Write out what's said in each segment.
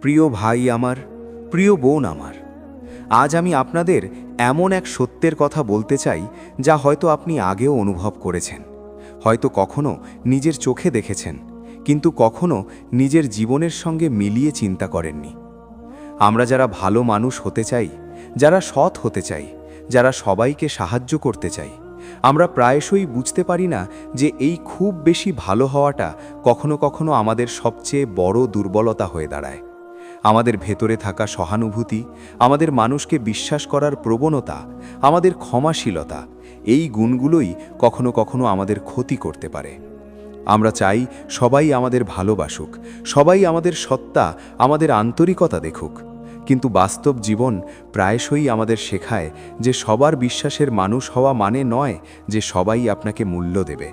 প্রিয় ভাই আমার, প্রিয় বোন আমার, আজ আমি আপনাদের এমন এক সত্যের কথা বলতে চাই যা হয়তো আপনি আগেও অনুভব করেছেন, হয়তো কখনো নিজের চোখে দেখেছেন, কিন্তু কখনো নিজের জীবনের সঙ্গে মিলিয়ে চিন্তা করেননি। আমরা যারা ভালো মানুষ হতে চাই, যারা সৎ হতে চাই, যারা সবাইকে সাহায্য করতে চাই, আমরা প্রায়শই বুঝতে পারি না যে এই খুব বেশি ভালো হওয়াটা কখনো কখনো আমাদের সবচেয়ে বড় দুর্বলতা হয়ে দাঁড়ায়। আমাদের ভেতরে থাকা সহানুভূতি, আমাদের মানুষকে বিশ্বাস করার প্রবণতা, আমাদের ক্ষমাশীলতা, এই গুণগুলোই কখনো কখনো আমাদের ক্ষতি করতে পারে। আমরা চাই সবাই আমাদের ভালোবাসুক, সবাই আমাদের সত্তা, আমাদের আন্তরিকতা দেখুক, কিন্তু বাস্তব জীবন প্রায়শই আমাদের শেখায় যে সবার বিশ্বাসের মানুষ হওয়া মানে নয় যে সবাই আপনাকে মূল্য দেবে।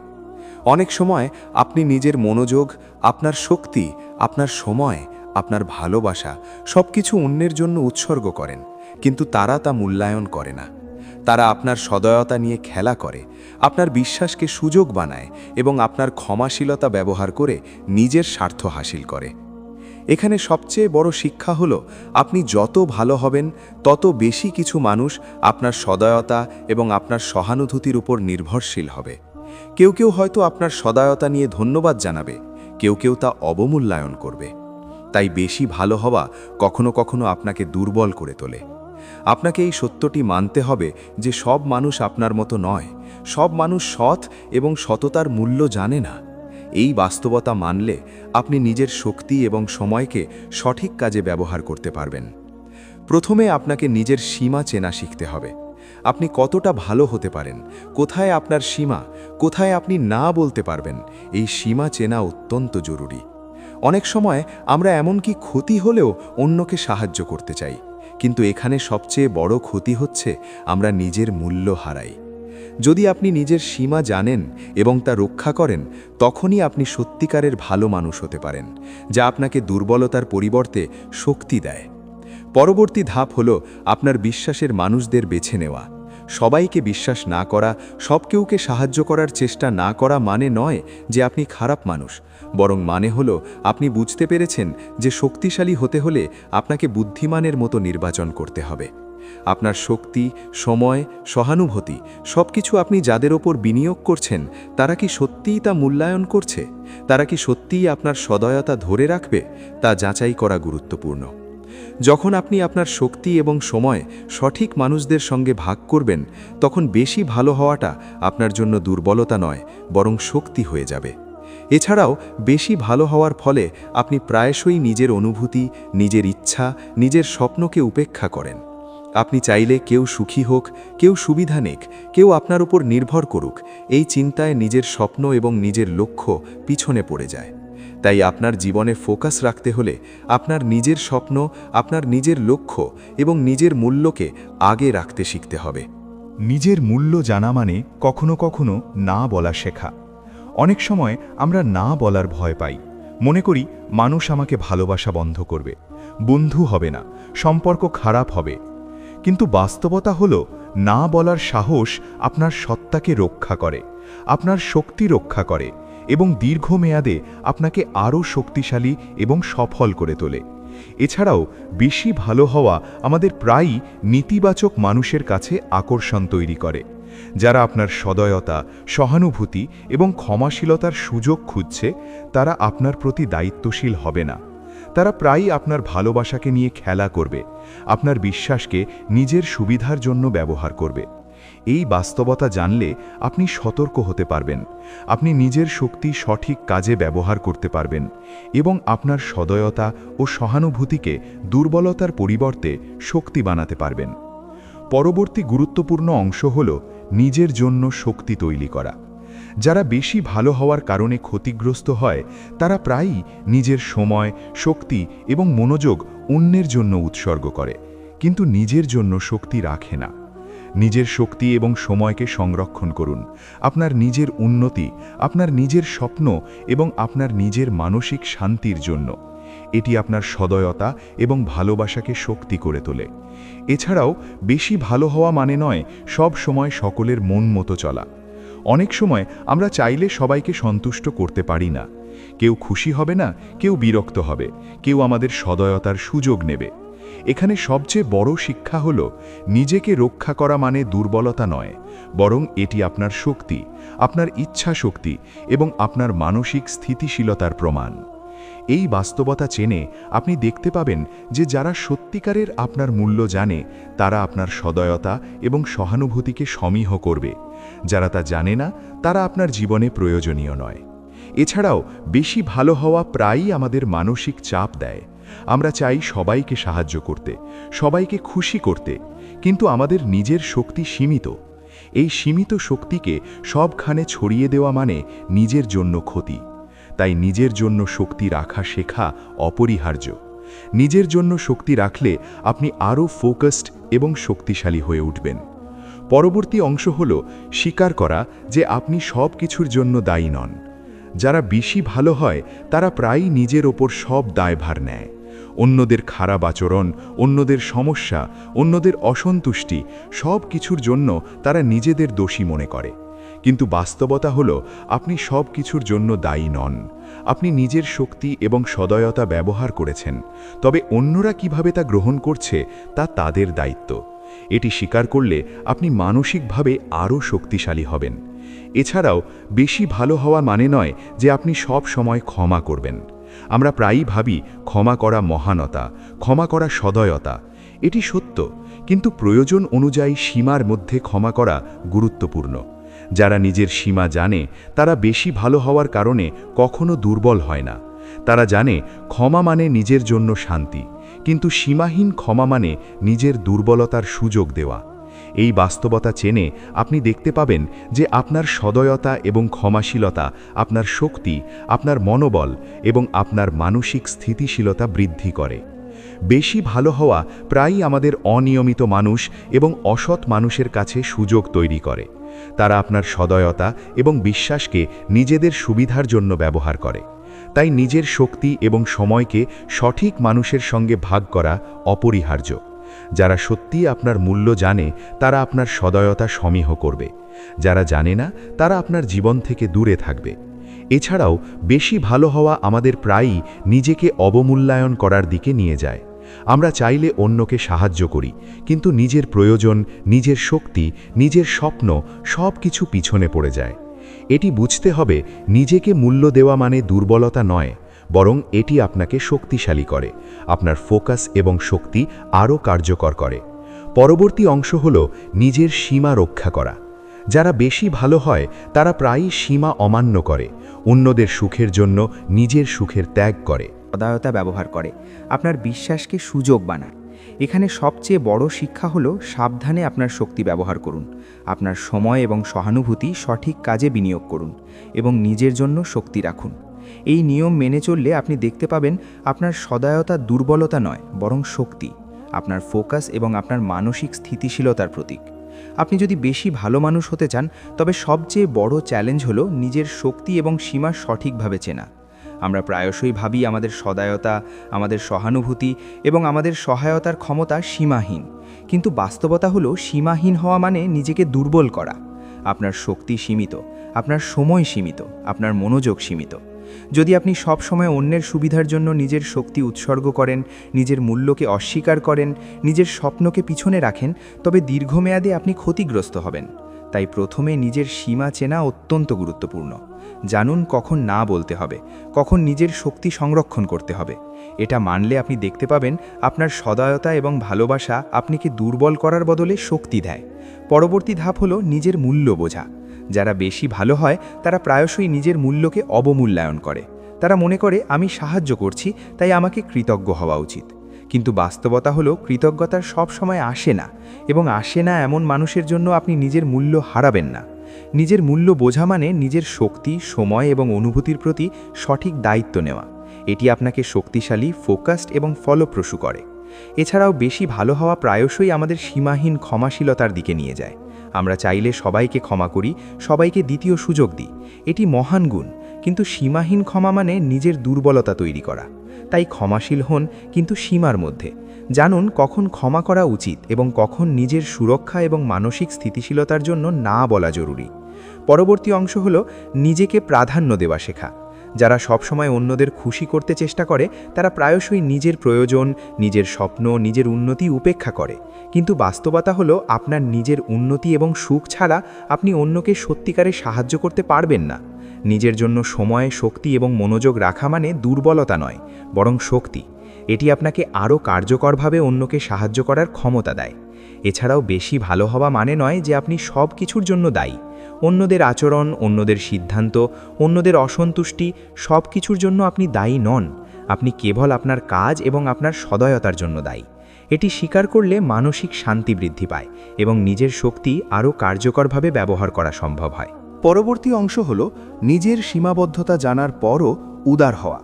অনেক সময় আপনি নিজের মনোযোগ, আপনার শক্তি, আপনার সময়, আপনার ভালোবাসা সবকিছু অন্যের জন্য উৎসর্গ করেন, কিন্তু তারা তা মূল্যায়ন করে না। তারা আপনার সদয়তা নিয়ে খেলা করে, আপনার বিশ্বাসকে সুযোগ বানায় এবং আপনার ক্ষমাশীলতা ব্যবহার করে নিজের স্বার্থ হাসিল করে। এখানে সবচেয়ে বড় শিক্ষা হলো, আপনি যত ভালো হবেন তত বেশি কিছু মানুষ আপনার সদয়তা এবং আপনার সহানুভূতির উপর নির্ভরশীল হবে। কেউ কেউ হয়তো আপনার সদয়তা নিয়ে ধন্যবাদ জানাবে, কেউ কেউ তা অবমূল্যায়ন করবে। তাই বেশি ভালো হওয়া কখনো কখনো আপনাকে দুর্বল করে তোলে। আপনাকে এই সত্যটি মানতে হবে যে সব মানুষ আপনার মতো নয়, সব মানুষ সৎ এবং সততার মূল্য জানে না। এই বাস্তবতা মানলে আপনি নিজের শক্তি এবং সময়কে সঠিক কাজে ব্যবহার করতে পারবেন। প্রথমে আপনাকে নিজের সীমা চেনা শিখতে হবে। আপনি কতটা ভালো হতে পারেন, কোথায় আপনার সীমা, কোথায় আপনি না বলতে পারবেন, এই সীমা চেনা অত্যন্ত জরুরি। অনেক সময় আমরা এমনকি ক্ষতি হলেও অন্যকে সাহায্য করতে চাই, কিন্তু এখানে সবচেয়ে বড় ক্ষতি হচ্ছে আমরা নিজের মূল্য হারাই। যদি আপনি নিজের সীমা জানেন এবং তা রক্ষা করেন, তখনই আপনি সত্যিকারের ভালো মানুষ হতে পারেন, যা আপনাকে দুর্বলতার পরিবর্তে শক্তি দেয়। পরবর্তী ধাপ হলো আপনার বিশ্বাসের মানুষদের বেছে নেওয়া। সবাইকে বিশ্বাস না করা, সবকেউকে সাহায্য করার চেষ্টা না করা মানে নয় যে আপনি খারাপ মানুষ, বরং মানে হলো আপনি বুঝতে পেরেছেন যে শক্তিশালী হতে হলে আপনাকে বুদ্ধিমানের মতো নির্বাচন করতে হবে। আপনার শক্তি, সময়, সহানুভূতি সবকিছু আপনি যাদের ওপর বিনিয়োগ করছেন, তারা কি সত্যিই তা মূল্যায়ন করছে? তারা কি সত্যিই আপনার সদয়তা ধরে রাখবে? তা যাচাই করা গুরুত্বপূর্ণ। যখন আপনি আপনার শক্তি এবং সময় সঠিক মানুষদের সঙ্গে ভাগ করবেন, তখন বেশি ভালো হওয়াটা আপনার জন্য দুর্বলতা নয়, বরং শক্তি হয়ে যাবে। এছাড়াও বেশি ভালো হওয়ার ফলে আপনি প্রায়শই নিজের অনুভূতি, নিজের ইচ্ছা, নিজের স্বপ্নকে উপেক্ষা করেন। আপনি চাইলে কেউ সুখী হোক, কেউ সুবিধা নেক, কেউ আপনার উপর নির্ভর করুক, এই চিন্তায় নিজের স্বপ্ন এবং নিজের লক্ষ্য পিছনে পড়ে যায়। তাই আপনার জীবনে ফোকাস রাখতে হলে আপনার নিজের স্বপ্ন, আপনার নিজের লক্ষ্য এবং নিজের মূল্যকে আগে রাখতে শিখতে হবে। নিজের মূল্য জানা মানে কখনো কখনো না বলা শেখা। অনেক সময় আমরা না বলার ভয় পাই, মনে করি মানুষ আমাকে ভালোবাসা বন্ধ করবে, বন্ধু হবে না, সম্পর্ক খারাপ হবে। কিন্তু বাস্তবতা হলো, না বলার সাহস আপনার সত্তাকে রক্ষা করে, আপনার শক্তি রক্ষা করে এবং দীর্ঘমেয়াদে আপনাকে আরও শক্তিশালী এবং সফল করে তোলে। এছাড়াও বেশি ভালো হওয়া আমাদের প্রায়ই নেতিবাচক মানুষের কাছে আকর্ষণ তৈরি করে, যারা আপনার সদয়তা, সহানুভূতি এবং ক্ষমাশীলতার সুযোগ খুঁজছে, তারা আপনার প্রতি দায়িত্বশীল হবে না। তারা প্রায়ই আপনার ভালোবাসাকে নিয়ে খেলা করবে, আপনার বিশ্বাসকে নিজের সুবিধার জন্য ব্যবহার করবে। এই বাস্তবতা জানলে আপনি সতর্ক হতে পারবেন, আপনি নিজের শক্তি সঠিক কাজে ব্যবহার করতে পারবেন এবং আপনার সদয়তা ও সহানুভূতিকে দুর্বলতার পরিবর্তে শক্তি বানাতে পারবেন। পরবর্তী গুরুত্বপূর্ণ অংশ হল নিজের জন্য শক্তি তৈরি করা। যারা বেশি ভালো হওয়ার কারণে ক্ষতিগ্রস্ত হয়, তারা প্রায়ই নিজের সময়, শক্তি এবং মনোযোগ অন্যের জন্য উৎসর্গ করে, কিন্তু নিজের জন্য শক্তি রাখে না। নিজের শক্তি এবং সময়কে সংরক্ষণ করুন, আপনার নিজের উন্নতি, আপনার নিজের স্বপ্ন এবং আপনার নিজের মানসিক শান্তির জন্য। এটি আপনার সদয়তা এবং ভালোবাসাকে শক্তি করে তোলে। এছাড়াও বেশি ভালো হওয়া মানে নয় সব সময় সকলের মন মতো চলা। অনেক সময় আমরা চাইলে সবাইকে সন্তুষ্ট করতে পারি না, কেউ খুশি হবে না, কেউ বিরক্ত হবে, কেউ আমাদের সদয়তার সুযোগ নেবে। এখানে সবচেয়ে বড় শিক্ষা হল নিজেকে রক্ষা করা মানে দুর্বলতা নয়, বরং এটি আপনার শক্তি, আপনার ইচ্ছা শক্তি এবং আপনার মানসিক স্থিতিশীলতার প্রমাণ। এই বাস্তবতা চেনে আপনি দেখতে পাবেন যে যারা সত্যিকারের আপনার মূল্য জানে তারা আপনার সদয়তা এবং সহানুভূতিকে সমীহ করবে। যারা তা জানে না তারা আপনার জীবনে প্রয়োজনীয় নয়। এছাড়াও বেশি ভালো হওয়া প্রায়ই আমাদের মানসিক চাপ দেয়। আমরা চাই সবাইকে সাহায্য করতে, সবাইকে খুশি করতে, কিন্তু আমাদের নিজের শক্তি সীমিত। এই সীমিত শক্তিকে সবখানে ছড়িয়ে দেওয়া মানে নিজের জন্য ক্ষতি। তাই নিজের জন্য শক্তি রাখা শেখা অপরিহার্য। নিজের জন্য শক্তি রাখলে আপনি আরও ফোকাসড এবং শক্তিশালী হয়ে উঠবেন। পরবর্তী অংশ হল স্বীকার করা যে আপনি সব কিছুর জন্য দায়ী নন। যারা বেশি ভালো হয় তারা প্রায়ই নিজের ওপর সব দায়ভার নেয়। অন্যদের খারাপ আচরণ, অন্যদের সমস্যা, অন্যদের অসন্তুষ্টি সব কিছুর জন্য তারা নিজেদের দোষী মনে করে। কিন্তু বাস্তবতা হলো আপনি সব কিছুর জন্য দায়ী নন। আপনি নিজের শক্তি এবং সদয়তা ব্যবহার করেছেন, তবে অন্যরা কিভাবে তা গ্রহণ করছে তা তাদের দায়িত্ব। এটি স্বীকার করলে আপনি মানসিকভাবে আরও শক্তিশালী হবেন। এছাড়াও বেশি ভালো হওয়া মানে নয় যে আপনি সব সময় ক্ষমা করবেন। আমরা প্রায়ই ভাবি ক্ষমা করা মহানতা, ক্ষমা করা সদয়তা। এটি সত্য, কিন্তু প্রয়োজন অনুযায়ী সীমার মধ্যে ক্ষমা করা গুরুত্বপূর্ণ। যারা নিজের সীমা জানে তারা বেশি ভালো হওয়ার কারণে কখনো দুর্বল হয় না। তারা জানে ক্ষমা মানে নিজের জন্য শান্তি, কিন্তু সীমাহীন ক্ষমা মানে নিজের দুর্বলতার সুযোগ দেওয়া। এই বাস্তবতা চেনে আপনি দেখতে পাবেন যে আপনার সদয়তা এবং ক্ষমাশীলতা আপনার শক্তি, আপনার মনোবল এবং আপনার মানসিক স্থিতিশীলতা বৃদ্ধি করে। বেশি ভালো হওয়া প্রায়ই আমাদের অনিয়মিত মানুষ এবং অসৎ মানুষের কাছে সুযোগ তৈরি করে। তারা আপনার সদয়তা এবং বিশ্বাসকে নিজেদের সুবিধার জন্য ব্যবহার করে। তাই নিজের শক্তি এবং সময়কে সঠিক মানুষের সঙ্গে ভাগ করা অপরিহার্য। যারা সত্যিই আপনার মূল্য জানে তারা আপনার সদয়তা সমীহ করবে। যারা জানে না তারা আপনার জীবন থেকে দূরে থাকবে। এছাড়াও বেশি ভালো হওয়া আমাদের প্রায়ই নিজেকে অবমূল্যায়ন করার দিকে নিয়ে যায়। আমরা চাইলে অন্যকে সাহায্য করি, কিন্তু নিজের প্রয়োজন, নিজের শক্তি, নিজের স্বপ্ন সব কিছু পিছনে পড়ে যায়। এটি বুঝতে হবে নিজেকে মূল্য দেওয়া মানে দুর্বলতা নয়, বরং এটি আপনাকে শক্তিশালী করে, আপনার ফোকাস এবং শক্তি আরও কার্যকর করে। পরবর্তী অংশ হল নিজের সীমা রক্ষা করা। যারা বেশি ভালো হয় তারা প্রায়ই সীমা অমান্য করে, অন্যদের সুখের জন্য নিজের সুখের ত্যাগ করে। সদয়তা ব্যবহার করে, আপনার বিশ্বাসকে সুযোগ বানায়। এখানে সবচেয়ে বড় শিক্ষা হলো সাবধানে আপনার শক্তি ব্যবহার করুন। আপনার সময় এবং সহানুভূতি সঠিক কাজে বিনিয়োগ করুন এবং নিজের জন্য শক্তি রাখুন। এই নিয়ম মেনে চললে আপনি দেখতে পাবেন আপনার সদয়তা দুর্বলতা নয়, বরং শক্তি, আপনার ফোকাস এবং আপনার মানসিক স্থিতিশীলতার প্রতীক। আপনি যদি বেশি ভালো মানুষ হতে চান তবে সবচেয়ে বড় চ্যালেঞ্জ হলো নিজের শক্তি এবং সীমা সঠিকভাবে চেনা। আমরা প্রায়শই ভাবি আমাদের সদয়তা, আমাদের সহানুভূতি এবং আমাদের সহায়তার ক্ষমতা সীমাহীন, কিন্তু বাস্তবতা হলো সীমাহীন হওয়া মানে নিজেকে দুর্বল করা। আপনার শক্তি সীমিত, আপনার সময় সীমিত, আপনার মনোযোগ সীমিত। যদি আপনি সব সময় অন্যের সুবিধার জন্য নিজের শক্তি উৎসর্গ করেন, নিজের মূল্যকে অস্বীকার করেন, নিজের স্বপ্নকে পিছনে রাখেন, তবে দীর্ঘমেয়াদে আপনি ক্ষতিগ্রস্ত হবেন। তাই প্রথমে নিজের সীমা চেনা অত্যন্ত গুরুত্বপূর্ণ। জানুন কখন না বলতে হবে, কখন নিজের শক্তি সংরক্ষণ করতে হবে। এটা মানলে আপনি দেখতে পাবেন আপনার সদয়তা এবং ভালোবাসা আপনাকে দুর্বল করার বদলে শক্তি দেয়। পরবর্তী ধাপ হলো নিজের মূল্য বোঝা। যারা বেশি ভালো হয় তারা প্রায়শই নিজের মূল্যকে অবমূল্যায়ন করে। তারা মনে করে আমি সাহায্য করছি তাই আমাকে কৃতজ্ঞ হওয়া উচিত। কিন্তু বাস্তবতা হলো কৃতজ্ঞতার সব সময় আসে না, এবং আসে না এমন মানুষের জন্য আপনি নিজের মূল্য হারাবেন না। নিজের মূল্য বোঝা মানে নিজের শক্তি, সময় এবং অনুভূতির প্রতি সঠিক দায়িত্ব নেওয়া। এটি আপনাকে শক্তিশালী, ফোকাসড এবং ফলপ্রসূ করে। এছাড়াও বেশি ভালো হওয়া প্রায়শই আমাদের সীমাহীন ক্ষমাশীলতার দিকে নিয়ে যায়। আমরা চাইলে সবাইকে ক্ষমা করি, সবাইকে দ্বিতীয় সুযোগ দিই। এটি মহান গুণ, কিন্তু সীমাহীন ক্ষমা মানে নিজের দুর্বলতা তৈরি করা। তাই ক্ষমাশীল হন, কিন্তু সীমার মধ্যে। জানুন কখন ক্ষমা করা উচিত এবং কখন নিজের সুরক্ষা এবং মানসিক স্থিতিশীলতার জন্য না বলা জরুরি। পরবর্তী অংশ হলো নিজেকে প্রাধান্য দেওয়া শেখা। যারা সবসময় অন্যদের খুশি করতে চেষ্টা করে তারা প্রায়শই নিজের প্রয়োজন, নিজের স্বপ্ন, নিজের উন্নতি উপেক্ষা করে। কিন্তু বাস্তবতা হলো আপনার নিজের উন্নতি এবং সুখ ছাড়া আপনি অন্যকে সত্যিকারে সাহায্য করতে পারবেন না। নিজের জন্য সময়, শক্তি এবং মনোযোগ রাখা মানে দুর্বলতা নয়, বরং শক্তি। এটি আপনাকে আরও কার্যকরভাবে অন্যকে সাহায্য করার ক্ষমতা দেয়। এছাড়াও বেশি ভালো হওয়া মানে নয় যে আপনি সব কিছুর জন্য দায়ী। অন্যদের আচরণ, অন্যদের সিদ্ধান্ত, অন্যদের অসন্তুষ্টি সব কিছুর জন্য আপনি দায়ী নন। আপনি কেবল আপনার কাজ এবং আপনার সদয়তার জন্য দায়ী। এটি স্বীকার করলে মানসিক শান্তি বৃদ্ধি পায় এবং নিজের শক্তি আরও কার্যকরভাবে ব্যবহার করা সম্ভব হয়। পরবর্তী অংশ হল নিজের সীমাবদ্ধতা জানার পরও উদার হওয়া।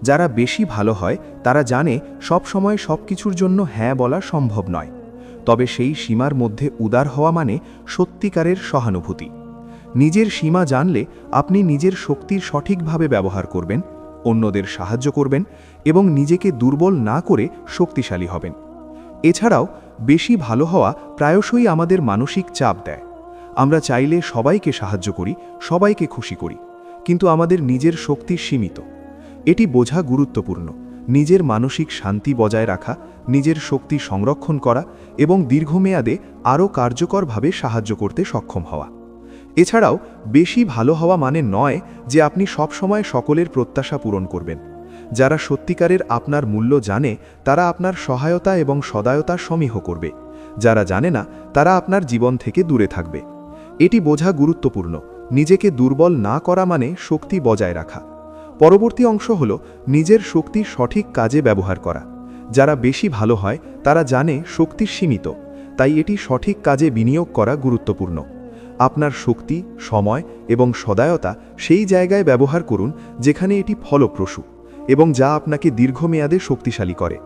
যারা বেশি ভালো হয় তারা জানে সব সময় সব কিছুর জন্য হ্যাঁ বলা সম্ভব নয়, তবে সেই সীমার মধ্যে উদার হওয়া মানে সত্যিকারের সহানুভূতি। নিজের সীমা জানলে আপনি নিজের শক্তির সঠিকভাবে ব্যবহার করবেন, অন্যদের সাহায্য করবেন এবং নিজেকে দুর্বল না করে শক্তিশালী হবেন। এছাড়াও বেশি ভালো হওয়া প্রায়শই আমাদের মানসিক চাপ দেয়। আমরা চাইলে সবাইকে সাহায্য করি, সবাইকে খুশি করি, কিন্তু আমাদের নিজের শক্তি সীমিত। এটি বোঝা গুরুত্বপূর্ণ। নিজের মানসিক শান্তি বজায় রাখা, নিজের শক্তি সংরক্ষণ করা এবং দীর্ঘমেয়াদে আরও কার্যকরভাবে সাহায্য করতে সক্ষম হওয়া। এছাড়াও বেশি ভালো হওয়া মানে নয় যে আপনি সবসময় সকলের প্রত্যাশা পূরণ করবেন। যারা সত্যিকারের আপনার মূল্য জানে তারা আপনার সহায়তা এবং সদায়তা সমীহ করবে। যারা জানে না তারা আপনার জীবন থেকে দূরে থাকবে। এটি বোঝা গুরুত্বপূর্ণ। নিজেকে দুর্বল না করা মানে শক্তি বজায় রাখা। পরবর্তী অংশ হল নিজের শক্তি সঠিক কাজে ব্যবহার করা। যারা বেশি ভালো হয় তারা জানে শক্তি সীমিত, তাই এটি সঠিক কাজে বিনিয়োগ করা গুরুত্বপূর্ণ। আপনার শক্তি, সময় এবং সদায়তা সেই জায়গায় ব্যবহার করুন যেখানে এটি ফলপ্রসূ এবং যা আপনাকে দীর্ঘমেয়াদে শক্তিশালী করে।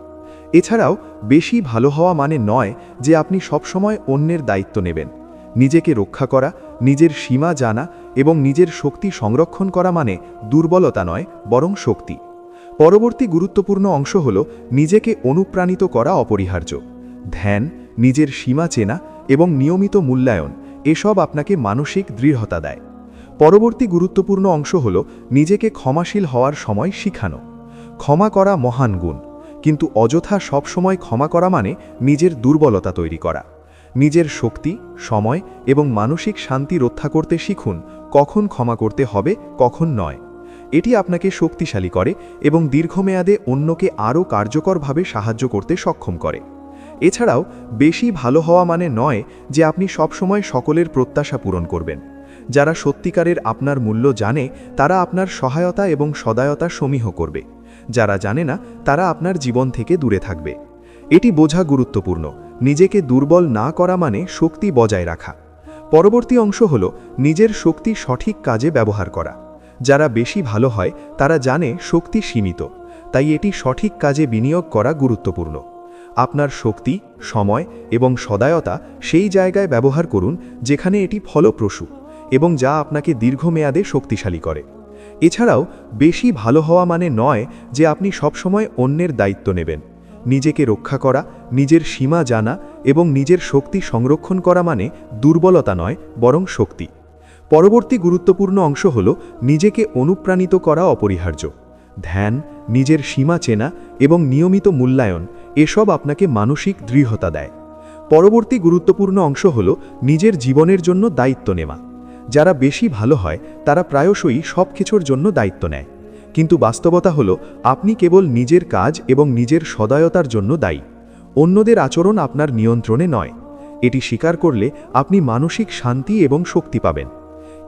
এছাড়াও বেশি ভালো হওয়া মানে নয় যে আপনি সবসময় অন্যের দায়িত্ব নেবেন। নিজেকে রক্ষা করা, নিজের সীমা জানা এবং নিজের শক্তি সংরক্ষণ করা মানে দুর্বলতা নয়, বরং শক্তি। পরবর্তী গুরুত্বপূর্ণ অংশ হল নিজেকে অনুপ্রাণিত করা অপরিহার্য। ধ্যান, নিজের সীমা চেনা এবং নিয়মিত মূল্যায়ন এসব আপনাকে মানসিক দৃঢ়তা দেয়। পরবর্তী গুরুত্বপূর্ণ অংশ হল নিজেকে ক্ষমাশীল হওয়ার সময় শিখানো। ক্ষমা করা মহান গুণ, কিন্তু অযথা সব সময় ক্ষমা করা মানে নিজের দুর্বলতা তৈরি করা। নিজের শক্তি, সময় এবং মানসিক শান্তি রক্ষা করতে শিখুন কখন ক্ষমা করতে হবে, কখন নয়। এটি আপনাকে শক্তিশালী করে এবং দীর্ঘমেয়াদে অন্যকে আরও কার্যকরভাবে সাহায্য করতে সক্ষম করে। এছাড়াও বেশি ভালো হওয়া মানে নয় যে আপনি সবসময় সকলের প্রত্যাশা পূরণ করবেন। যারা সত্যিকারের আপনার মূল্য জানে তারা আপনার সহায়তা এবং সদায়তা সমীহ করবে। যারা জানে না তারা আপনার জীবন থেকে দূরে থাকবে। এটি বোঝা গুরুত্বপূর্ণ। নিজেকে দুর্বল না করা মানে শক্তি বজায় রাখা। পরবর্তী অংশ হল নিজের শক্তি সঠিক কাজে ব্যবহার করা। যারা বেশি ভালো হয় তারা জানে শক্তি সীমিত, তাই এটি সঠিক কাজে বিনিয়োগ করা গুরুত্বপূর্ণ। আপনার শক্তি, সময় এবং সদায়তা সেই জায়গায় ব্যবহার করুন যেখানে এটি ফলপ্রসূ এবং যা আপনাকে দীর্ঘমেয়াদে শক্তিশালী করে। এছাড়াও বেশি ভালো হওয়া মানে নয় যে আপনি সবসময় অন্যের দায়িত্ব নেবেন। নিজেকে রক্ষা করা, নিজের সীমা জানা এবং নিজের শক্তি সংরক্ষণ করা মানে দুর্বলতা নয়, বরং শক্তি। পরবর্তী গুরুত্বপূর্ণ অংশ হল নিজেকে অনুপ্রাণিত করা অপরিহার্য। ধ্যান, নিজের সীমা চেনা এবং নিয়মিত মূল্যায়ন এসব আপনাকে মানসিক দৃঢ়তা দেয়। পরবর্তী গুরুত্বপূর্ণ অংশ হল নিজের জীবনের জন্য দায়িত্ব নেওয়া। যারা বেশি ভালো হয় তারা প্রায়শই সব কিছুর জন্য দায়িত্ব নেয়, কিন্তু বাস্তবতা হলো আপনি কেবল নিজের কাজ এবং নিজের সদায়তার জন্য দায়ী। অন্যদের আচরণ আপনার নিয়ন্ত্রণে নয়। এটি স্বীকার করলে আপনি মানসিক শান্তি এবং শক্তি পাবেন।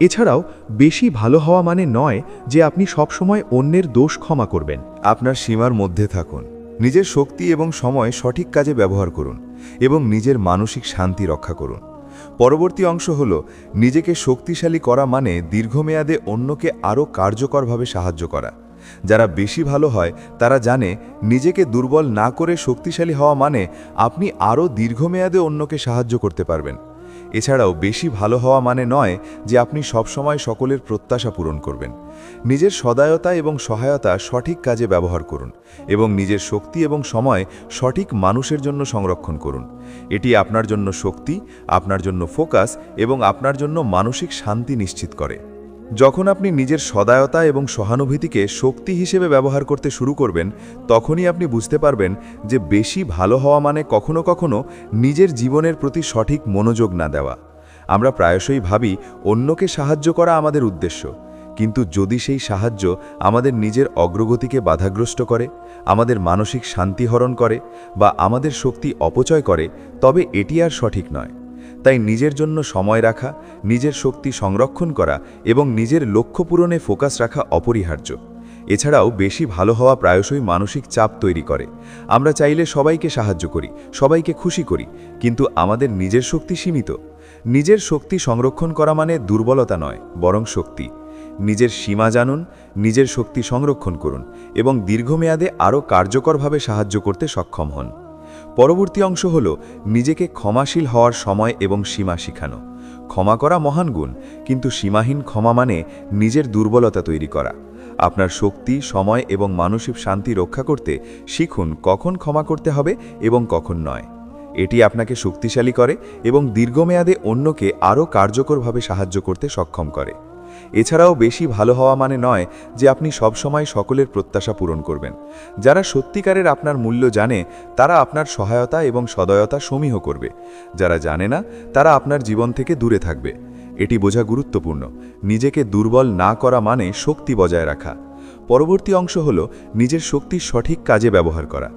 এছাড়াও বেশি ভালো হওয়া মানে নয় যে আপনি সবসময় অন্যের দোষ ক্ষমা করবেন। আপনার সীমার মধ্যে থাকুন, নিজের শক্তি এবং সময় সঠিক কাজে ব্যবহার করুন এবং নিজের মানসিক শান্তি রক্ষা করুন। পরবর্তী অংশ হল নিজেকে শক্তিশালী করা মানে দীর্ঘমেয়াদে অন্যকে আরও কার্যকরভাবে সাহায্য করা। যারা বেশি ভালো হয় তারা জানে নিজেকে দুর্বল না করে শক্তিশালী হওয়া মানে আপনি আরও দীর্ঘমেয়াদে অন্যকে সাহায্য করতে পারবেন। এছাড়াও বেশি ভালো হওয়া মানে নয় যে আপনি সবসময় সকলের প্রত্যাশা পূরণ করবেন। নিজের সদায়তা এবং সহায়তা সঠিক কাজে ব্যবহার করুন এবং নিজের শক্তি এবং সময় সঠিক মানুষের জন্য সংরক্ষণ করুন। এটি আপনার জন্য শক্তি, আপনার জন্য ফোকাস এবং আপনার জন্য মানসিক শান্তি নিশ্চিত করে। যখন আপনি নিজের সদয়তা এবং সহানুভূতিকে শক্তি হিসেবে ব্যবহার করতে শুরু করবেন, তখনই আপনি বুঝতে পারবেন যে বেশি ভালো হওয়া মানে কখনো কখনো নিজের জীবনের প্রতি সঠিক মনোযোগ না দেওয়া। আমরা প্রায়শই ভাবি অন্যকে সাহায্য করা আমাদের উদ্দেশ্য, কিন্তু যদি সেই সাহায্য আমাদের নিজের অগ্রগতিকে বাধাগ্রস্ত করে, আমাদের মানসিক শান্তি হরণ করে বা আমাদের শক্তি অপচয় করে, তবে এটি আর সঠিক নয়। তাই নিজের জন্য সময় রাখা, নিজের শক্তি সংরক্ষণ করা এবং নিজের লক্ষ্য পূরণে ফোকাস রাখা অপরিহার্য। এছাড়াও বেশি ভালো হওয়া প্রায়শই মানসিক চাপ তৈরি করে। আমরা চাইলে সবাইকে সাহায্য করি, সবাইকে খুশি করি, কিন্তু আমাদের নিজের শক্তি সীমিত। নিজের শক্তি সংরক্ষণ করা মানে দুর্বলতা নয়, বরং শক্তি। নিজের সীমা জানুন, নিজের শক্তি সংরক্ষণ করুন এবং দীর্ঘমেয়াদে আরও কার্যকরভাবে সাহায্য করতে সক্ষম হন। পরবর্তী অংশ হল নিজেকে ক্ষমাশীল হওয়ার সময় এবং সীমা শিখানো। ক্ষমা করা মহান গুণ, কিন্তু সীমাহীন ক্ষমা মানে নিজের দুর্বলতা তৈরি করা। আপনার শক্তি, সময় এবং মানসিক শান্তি রক্ষা করতে শিখুন কখন ক্ষমা করতে হবে এবং কখন নয়। এটি আপনাকে শক্তিশালী করে এবং দীর্ঘমেয়াদে অন্যকে আরও কার্যকরভাবে সাহায্য করতে সক্ষম করে। এছাড়াও বেশি ভালো হওয়া মানে নয় যে আপনি সবসময় সকলের প্রত্যাশা পূরণ করবেন। যারা সত্যিকারের আপনার মূল্য জানে, তারা আপনার সহায়তা এবং সদয়তা সমীহ করবে। যারা জানে না, তারা আপনার জীবন থেকে দূরে থাকবে। এটি বোঝা গুরুত্বপূর্ণ। নিজেকে দুর্বল না করা মানে শক্তি বজায় রাখা। পরবর্তী অংশ হল নিজের শক্তি সঠিক কাজে ব্যবহার করা।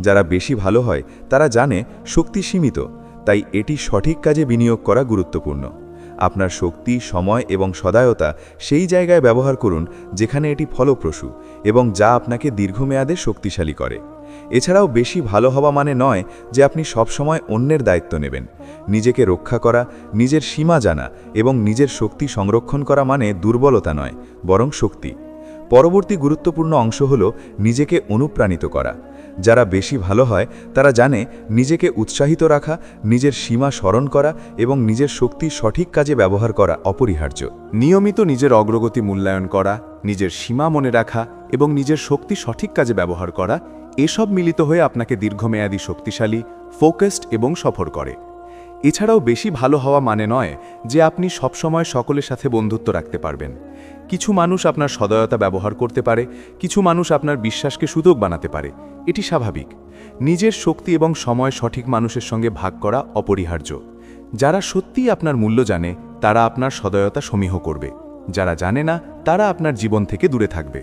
যারা বেশি ভালো হয় তারা জানে শক্তি সীমিত, তাই এটি সঠিক কাজে বিনিয়োগ করা গুরুত্বপূর্ণ। আপনার শক্তি, সময় এবং সদয়তা সেই জায়গায় ব্যবহার করুন যেখানে এটি ফলপ্রসূ এবং যা আপনাকে দীর্ঘমেয়াদে শক্তিশালী করে। এছাড়াও বেশি ভালো হওয়া মানে নয় যে আপনি সবসময় অন্যের দায়িত্ব নেবেন। নিজেকে রক্ষা করা, নিজের সীমা জানা এবং নিজের শক্তি সংরক্ষণ করা মানে দুর্বলতা নয়, বরং শক্তি। পরবর্তী গুরুত্বপূর্ণ অংশ হল নিজেকে অনুপ্রাণিত করা। যারা বেশি ভালো হয় তারা জানে নিজেকে উৎসাহিত রাখা, নিজের সীমা স্মরণ করা এবং নিজের শক্তি সঠিক কাজে ব্যবহার করা অপরিহার্য। নিয়মিত নিজের অগ্রগতি মূল্যায়ন করা, নিজের সীমা মনে রাখা এবং নিজের শক্তি সঠিক কাজে ব্যবহার করা, এসব মিলিত হয়ে আপনাকে দীর্ঘমেয়াদী শক্তিশালী, ফোকাসড এবং সফল করে। এছাড়াও বেশি ভালো হওয়া মানে নয় যে আপনি সবসময় সকলের সাথে বন্ধুত্ব রাখতে পারবেন। কিছু মানুষ আপনার সদয়তা ব্যবহার করতে পারে, কিছু মানুষ আপনার বিশ্বাসকে সুযোগ বানাতে পারে। এটি স্বাভাবিক। নিজের শক্তি এবং সময় সঠিক মানুষের সঙ্গে ভাগ করা অপরিহার্য। যারা সত্যিই আপনার মূল্য জানে, তারা আপনার সদয়তা সমীহ করবে। যারা জানে না, তারা আপনার জীবন থেকে দূরে থাকবে।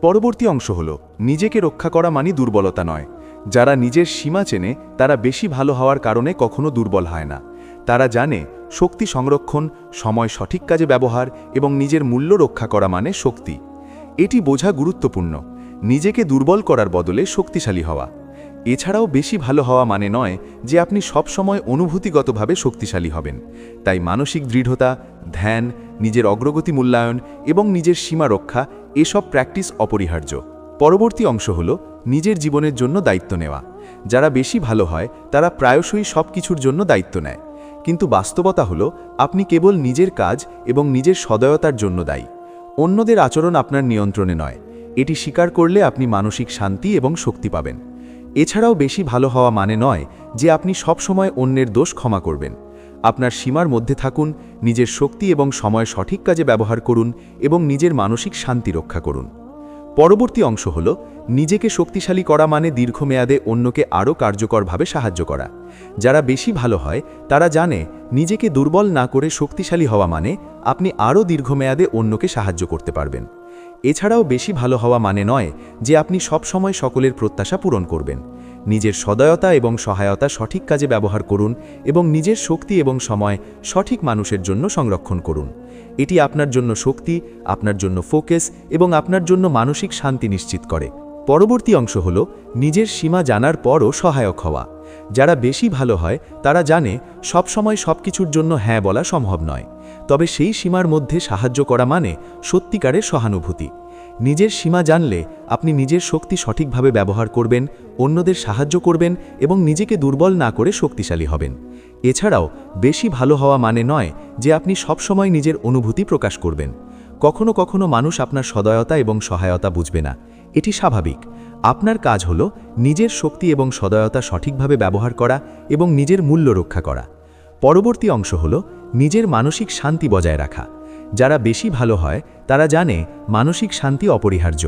পরবর্তী অংশ হল নিজেকে রক্ষা করা মানে দুর্বলতা নয়। যারা নিজের সীমা চেনে, তারা বেশি ভালো হওয়ার কারণে কখনো দুর্বল হয় না। তারা জানে শক্তি সংরক্ষণ, সময় সঠিক কাজে ব্যবহার এবং নিজের মূল্য রক্ষা করা মানে শক্তি। এটি বোঝা গুরুত্বপূর্ণ। নিজেকে দুর্বল করার বদলে শক্তিশালী হওয়া। এছাড়াও বেশি ভালো হওয়া মানে নয় যে আপনি সবসময় অনুভূতিগতভাবে শক্তিশালী হবেন। তাই মানসিক দৃঢ়তা, ধ্যান, নিজের অগ্রগতি মূল্যায়ন এবং নিজের সীমা রক্ষা, এসব প্র্যাকটিস অপরিহার্য। পরবর্তী অংশ হল নিজের জীবনের জন্য দায়িত্ব নেওয়া। যারা বেশি ভালো হয় তারা প্রায়শই সব কিছুর জন্য দায়িত্ব নেয়, কিন্তু বাস্তবতা হল আপনি কেবল নিজের কাজ এবং নিজের সদয়তার জন্য দায়ী। অন্যদের আচরণ আপনার নিয়ন্ত্রণে নয়। এটি স্বীকার করলে আপনি মানসিক শান্তি এবং শক্তি পাবেন। এছাড়াও বেশি ভালো হওয়া মানে নয় যে আপনি সবসময় অন্যের দোষ ক্ষমা করবেন। আপনার সীমার মধ্যে থাকুন, নিজের শক্তি এবং সময় সঠিক কাজে ব্যবহার করুন এবং নিজের মানসিক শান্তি রক্ষা করুন। পরবর্তী অংশ হল নিজেকে শক্তিশালী করা মানে দীর্ঘমেয়াদে অন্যকে আরও কার্যকরভাবে সাহায্য করা। যারা বেশি ভালো হয় তারা জানে নিজেকে দুর্বল না করে শক্তিশালী হওয়া মানে আপনি আরও দীর্ঘমেয়াদে অন্যকে সাহায্য করতে পারবেন। এছাড়াও বেশি ভালো হওয়া মানে নয় যে আপনি সবসময় সকলের প্রত্যাশা পূরণ করবেন। নিজের সদয়তা এবং সহায়তা সঠিক কাজে ব্যবহার করুন এবং নিজের শক্তি এবং সময় সঠিক মানুষের জন্য সংরক্ষণ করুন। এটি আপনার জন্য শক্তি, আপনার জন্য ফোকাস এবং আপনার জন্য মানসিক শান্তি নিশ্চিত করে। পরবর্তী অংশ হল নিজের সীমা জানার পরও সহায়ক হওয়া। যারা বেশি ভালো হয় তারা জানে সবসময় সবকিছুর জন্য হ্যাঁ বলা সম্ভব নয়, তবে সেই সীমার মধ্যে সাহায্য করা মানে সত্যিকারের সহানুভূতি। নিজের সীমা জানলে আপনি নিজের শক্তি সঠিকভাবে ব্যবহার করবেন, অন্যদের সাহায্য করবেন এবং নিজেকে দুর্বল না করে শক্তিশালী হবেন। এছাড়াও বেশি ভালো হওয়া মানে নয় যে আপনি সবসময় নিজের অনুভূতি প্রকাশ করবেন। কখনো কখনো মানুষ আপনার সদয়তা এবং সহায়তা বুঝবে না। এটি স্বাভাবিক। আপনার কাজ হল নিজের শক্তি এবং সদয়তা সঠিকভাবে ব্যবহার করা এবং নিজের মূল্য রক্ষা করা। পরবর্তী অংশ হল নিজের মানসিক শান্তি বজায় রাখা। যারা বেশি ভালো হয় তারা জানে মানসিক শান্তি অপরিহার্য।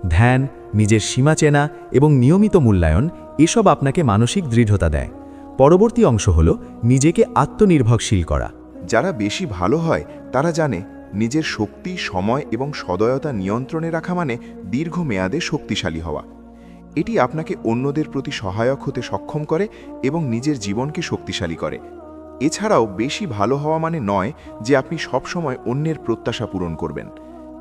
ধ্যান, নিজের সীমা চেনা এবং নিয়মিত মূল্যায়ন এসব আপনাকে মানসিক দৃঢ়তা দেয়। পরবর্তী অংশ হল নিজেকে আত্মনির্ভরশীল করা। যারা বেশি ভালো হয় তারা জানে নিজের শক্তি, সময় এবং সদয়তা নিয়ন্ত্রণে রাখা মানে দীর্ঘমেয়াদে শক্তিশালী হওয়া। এটি আপনাকে অন্যদের প্রতি সহায়ক হতে সক্ষম করে এবং নিজের জীবনকে শক্তিশালী করে। এছাড়াও বেশি ভালো হওয়া মানে নয় যে আপনি সবসময় অন্যের প্রত্যাশা পূরণ করবেন।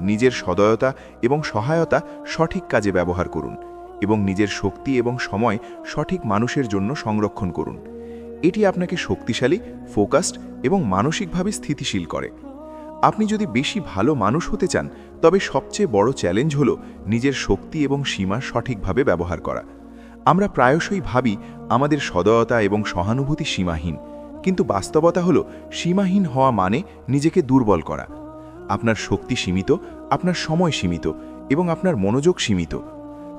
নিজের সদয়তা এবং সহায়তা সঠিক কাজে ব্যবহার করুন এবং নিজের শক্তি এবং সময় সঠিক মানুষের জন্য সংরক্ষণ করুন। এটি আপনাকে শক্তিশালী, ফোকাসড এবং মানসিকভাবে স্থিতিশীল করে। আপনি যদি বেশি ভালো মানুষ হতে চান তবে সবচেয়ে বড় চ্যালেঞ্জ হল নিজের শক্তি এবং সীমা সঠিকভাবে ব্যবহার করা। আমরা প্রায়শই ভাবি আমাদের সদয়তা এবং সহানুভূতি সীমাহীন, কিন্তু বাস্তবতা হলো সীমাহীন হওয়া মানে নিজেকে দুর্বল করা। আপনার শক্তি সীমিত, আপনার সময় সীমিত এবং আপনার মনোযোগ সীমিত।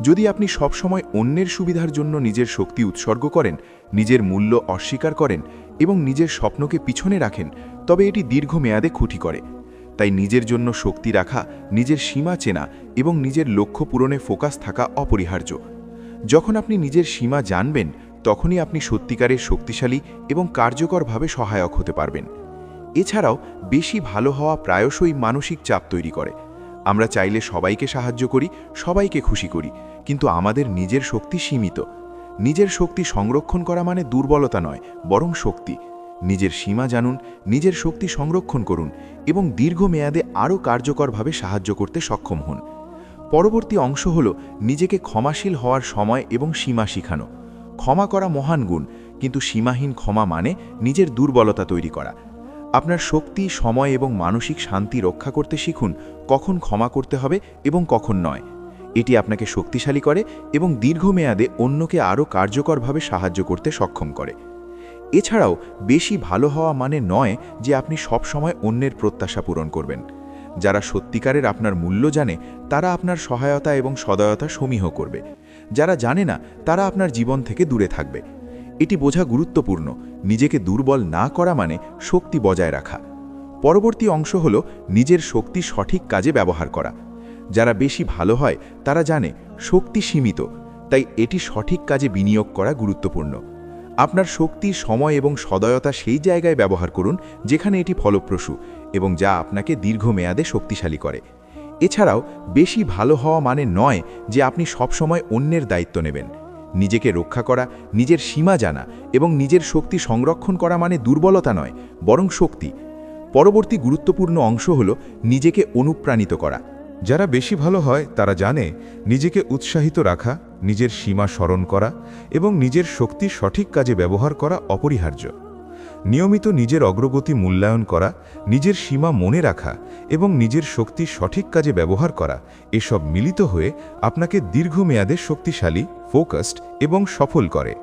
যদি আপনি সবসময় অন্যের সুবিধার জন্য নিজের শক্তি উৎসর্গ করেন, নিজের মূল্য অস্বীকার করেন এবং নিজের স্বপ্নকে পিছনে রাখেন, তবে এটি দীর্ঘমেয়াদে ক্ষতি করে। তাই নিজের জন্য শক্তি রাখা, নিজের সীমা চেনা এবং নিজের লক্ষ্য পূরণে ফোকাস থাকা অপরিহার্য। যখন আপনি নিজের সীমা জানবেন, তখনই আপনি সত্যিকারের শক্তিশালী এবং কার্যকরভাবে সহায়ক হতে পারবেন। এছাড়াও বেশি ভালো হওয়া প্রায়শই মানসিক চাপ তৈরি করে। আমরা চাইলে সবাইকে সাহায্য করি, সবাইকে খুশি করি, কিন্তু আমাদের নিজের শক্তি সীমিত। নিজের শক্তি সংরক্ষণ করা মানে দুর্বলতা নয়, বরং শক্তি। নিজের সীমা জানুন, নিজের শক্তি সংরক্ষণ করুন এবং দীর্ঘমেয়াদে আরও কার্যকরভাবে সাহায্য করতে সক্ষম হন। পরবর্তী অংশ হল নিজেকে ক্ষমাশীল হওয়ার সময় এবং সীমা শিখানো। ক্ষমা করা মহান গুণ, কিন্তু সীমাহীন ক্ষমা মানে নিজের দুর্বলতা তৈরি করা। আপনার শক্তি, সময় এবং মানসিক শান্তি রক্ষা করতে শিখুন কখন ক্ষমা করতে হবে এবং কখন নয়। এটি আপনাকে শক্তিশালী করে এবং দীর্ঘমেয়াদে অন্যকে আরও কার্যকরভাবে সাহায্য করতে সক্ষম করে। এছাড়াও বেশি ভালো হওয়া মানে নয় যে আপনি সব সময় অন্যের প্রত্যাশা পূরণ করবেন। যারা সত্যিকারের আপনার মূল্য জানে তারা আপনার সহায়তা এবং সদয়তা সমীহ করবে। যারা জানে না তারা আপনার জীবন থেকে দূরে থাকবে। এটি বোঝা গুরুত্বপূর্ণ। নিজেকে দুর্বল না করা মানে শক্তি বজায় রাখা। পরবর্তী অংশ হল নিজের শক্তি সঠিক কাজে ব্যবহার করা। যারা বেশি ভালো হয় তারা জানে শক্তি সীমিত, তাই এটি সঠিক কাজে বিনিয়োগ করা গুরুত্বপূর্ণ। আপনার শক্তি, সময় এবং সদয়তা সেই জায়গায় ব্যবহার করুন যেখানে এটি ফলপ্রসূ এবং যা আপনাকে দীর্ঘমেয়াদে শক্তিশালী করে। এছাড়াও বেশি ভালো হওয়া মানে নয় যে আপনি সবসময় অন্যের দায়িত্ব নেবেন। নিজেকে রক্ষা করা, নিজের সীমা জানা এবং নিজের শক্তি সংরক্ষণ করা মানে দুর্বলতা নয়, বরং শক্তি। পরবর্তী গুরুত্বপূর্ণ অংশ হল নিজেকে অনুপ্রাণিত করা। যারা বেশি ভালো হয় তারা জানে নিজেকে উৎসাহিত রাখা, নিজের সীমা স্মরণ করা এবং নিজের শক্তি সঠিক কাজে ব্যবহার করা অপরিহার্য। নিয়মিত নিজের অগ্রগতি মূল্যায়ন করা, নিজের সীমা মনে রাখা এবং নিজের শক্তি সঠিক কাজে ব্যবহার করা, এসব মিলিত হয়ে আপনাকে দীর্ঘমেয়াদে শক্তিশালী, ফোকাসড এবং সফল করে।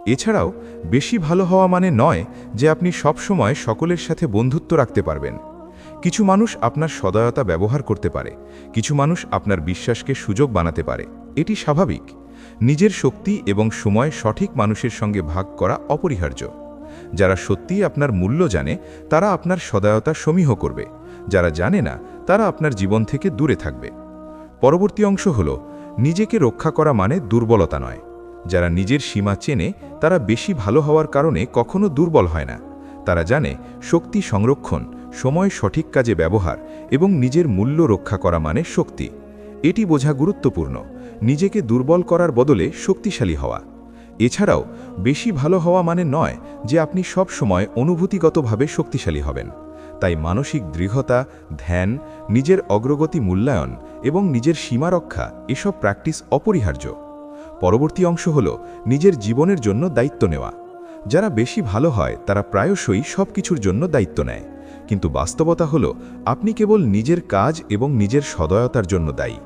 এছাড়াও বেশি ভালো হওয়া মানে নয় যে আপনি সবসময় সকলের সাথে বন্ধুত্ব রাখতে পারবেন। কিছু মানুষ আপনার সদয়তা ব্যবহার করতে পারে, কিছু মানুষ আপনার বিশ্বাসকে সুযোগ বানাতে পারে। এটি স্বাভাবিক। নিজের শক্তি এবং সময় সঠিক মানুষের সঙ্গে ভাগ করা অপরিহার্য। যারা সত্যিই আপনার মূল্য জানে তারা আপনার সদয়তা সমীহ করবে। যারা জানে না তারা আপনার জীবন থেকে দূরে থাকবে। পরবর্তী অংশ হল নিজেকে রক্ষা করা মানে দুর্বলতা নয়। যারা নিজের সীমা চেনে তারা বেশি ভালো হওয়ার কারণে কখনো দুর্বল হয় না। তারা জানে শক্তি সংরক্ষণ, সময় সঠিক কাজে ব্যবহার এবং নিজের মূল্য রক্ষা করা মানে শক্তি। এটি বোঝা গুরুত্বপূর্ণ। নিজেকে দুর্বল করার বদলে শক্তিশালী হওয়া। এছাড়াও বেশি ভালো হওয়া মানে নয় যে আপনি সব সময় অনুভূতিগতভাবে শক্তিশালী হবেন। তাই মানসিক দৃঢ়তা, ধ্যান, নিজের অগ্রগতি মূল্যায়ন এবং নিজের সীমা রক্ষা এসব প্র্যাকটিস অপরিহার্য। পরবর্তী অংশ হল নিজের জীবনের জন্য দায়িত্ব নেওয়া। যারা বেশি ভালো হয় তারা প্রায়শই সব কিছুর জন্য দায়িত্ব নেয়, কিন্তু বাস্তবতা হল আপনি কেবল নিজের কাজ এবং নিজের সদয়তার জন্য দায়ী।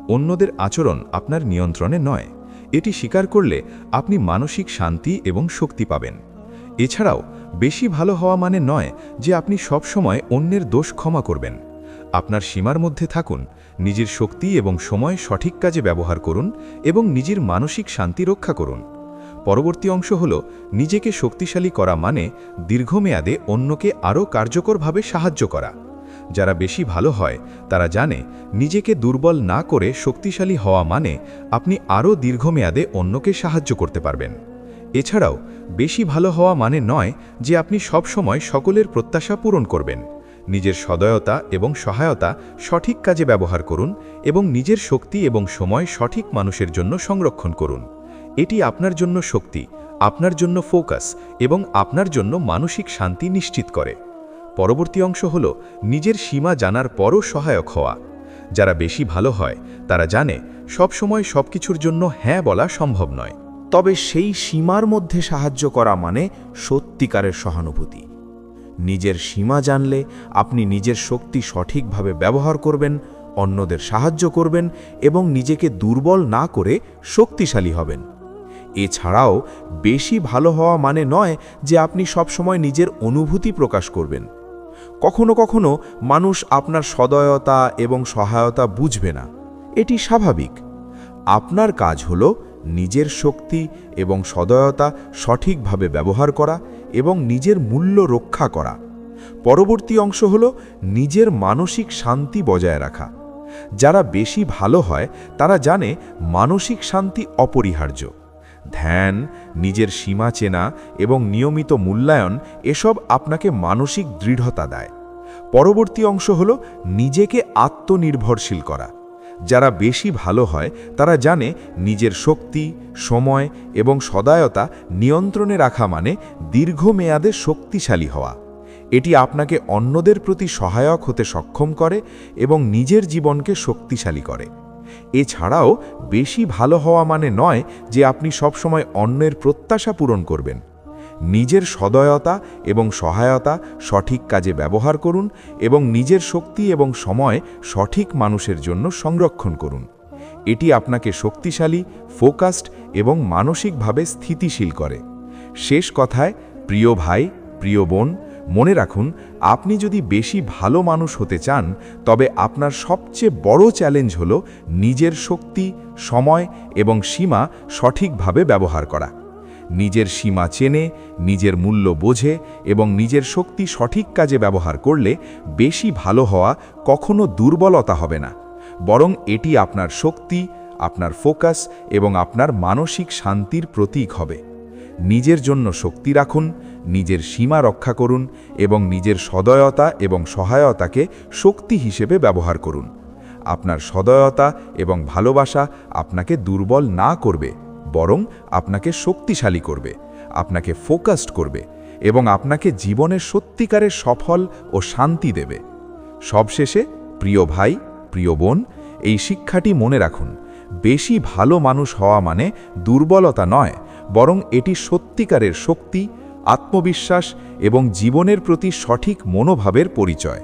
অন্যদের আচরণ আপনার নিয়ন্ত্রণে নয়। এটি স্বীকার করলে আপনি মানসিক শান্তি এবং শক্তি পাবেন। এছাড়াও বেশি ভালো হওয়া মানে নয় যে আপনি সব সময় অন্যের দোষ ক্ষমা করবেন। আপনার সীমার মধ্যে থাকুন, নিজের শক্তি এবং সময় সঠিক কাজে ব্যবহার করুন এবং নিজের মানসিক শান্তি রক্ষা করুন। পরবর্তী অংশ হল নিজেকে শক্তিশালী করা মানে দীর্ঘমেয়াদে অন্যকে আরও কার্যকরভাবে সাহায্য করা। যারা বেশি ভালো হয় তারা জানে নিজেকে দুর্বল না করে শক্তিশালী হওয়া মানে আপনি আরও দীর্ঘমেয়াদে অন্যকে সাহায্য করতে পারবেন। এছাড়াও বেশি ভালো হওয়া মানে নয় যে আপনি সব সময় সকলের প্রত্যাশা পূরণ করবেন। নিজের সদয়তা এবং সহায়তা সঠিক কাজে ব্যবহার করুন এবং নিজের শক্তি এবং সময় সঠিক মানুষের জন্য সংরক্ষণ করুন। এটি আপনার জন্য শক্তি, আপনার জন্য ফোকাস এবং আপনার জন্য মানসিক শান্তি নিশ্চিত করে। পরবর্তী অংশ হল নিজের সীমা জানার পরও সহায়ক হওয়া। যারা বেশি ভালো হয় তারা জানে সব সময় সবকিছুর জন্য হ্যাঁ বলা সম্ভব নয়। তবে সেই সীমার মধ্যে সাহায্য করা মানে সত্যিকারের সহানুভূতি। নিজের সীমা জানলে আপনি নিজের শক্তি সঠিকভাবে ব্যবহার করবেন, অন্যদের সাহায্য করবেন এবং নিজেকে দুর্বল না করে শক্তিশালী হবেন। এছাড়াও বেশি ভালো হওয়া মানে নয় যে আপনি সবসময় নিজের অনুভূতি প্রকাশ করবেন। কখনো কখনো মানুষ আপনার সদয়তা এবং সহায়তা বুঝবে না, এটি স্বাভাবিক। আপনার কাজ হলো নিজের শক্তি এবং সদয়তা সঠিকভাবে ব্যবহার করা এবং নিজের মূল্য রক্ষা করা। পরবর্তী অংশ হলো নিজের মানসিক শান্তি বজায় রাখা। যারা বেশি ভালো হয় তারা জানে মানসিক শান্তি অপরিহার্য। ধ্যান, নিজের সীমা চেনা এবং নিয়মিত মূল্যায়ন এসব আপনাকে মানসিক দৃঢ়তা দেয়। পরবর্তী অংশ হলো নিজেকে আত্মনির্ভরশীল করা। যারা বেশি ভালো হয় তারা জানে নিজের শক্তি, সময় এবং সদয়তা নিয়ন্ত্রণে রাখা মানে দীর্ঘমেয়াদে শক্তিশালী হওয়া। এটি আপনাকে অন্যদের প্রতি সহায়ক হতে সক্ষম করে এবং নিজের জীবনকে শক্তিশালী করে। এছাড়াও বেশি ভালো হওয়া মানে নয় যে আপনি সবসময় অন্যের প্রত্যাশা পূরণ করবেন। নিজের সদয়তা এবং সহায়তা সঠিক কাজে ব্যবহার করুন এবং নিজের শক্তি এবং সময় সঠিক মানুষের জন্য সংরক্ষণ করুন। এটি আপনাকে শক্তিশালী, ফোকাসড এবং মানসিকভাবে স্থিতিশীল করে। শেষ কথায়, প্রিয় ভাই, প্রিয় বোন, মনে রাখুন, আপনি যদি বেশি ভালো মানুষ হতে চান তবে আপনার সবচেয়ে বড় চ্যালেঞ্জ হল নিজের শক্তি, সময় এবং সীমা সঠিকভাবে ব্যবহার করা। নিজের সীমা চেনে, নিজের মূল্য বোঝে এবং নিজের শক্তি সঠিক কাজে ব্যবহার করলে বেশি ভালো হওয়া কখনো দুর্বলতা হবে না, বরং এটি আপনার শক্তি, আপনার ফোকাস এবং আপনার মানসিক শান্তির প্রতীক হবে। নিজের জন্য শক্তি রাখুন, নিজের সীমা রক্ষা করুন এবং নিজের সদয়তা এবং সহায়তাকে শক্তি হিসেবে ব্যবহার করুন। আপনার সদয়তা এবং ভালোবাসা আপনাকে দুর্বল না করবে, বরং আপনাকে শক্তিশালী করবে, আপনাকে ফোকাসড করবে এবং আপনাকে জীবনের সত্যিকারের সফল ও শান্তি দেবে। সবশেষে, প্রিয় ভাই, প্রিয় বোন, এই শিক্ষাটি মনে রাখুন, বেশি ভালো মানুষ হওয়া মানে দুর্বলতা নয়, বরং এটি সত্যিকারের শক্তি, আত্মবিশ্বাস এবং জীবনের প্রতি সঠিক মনোভাবের পরিচয়।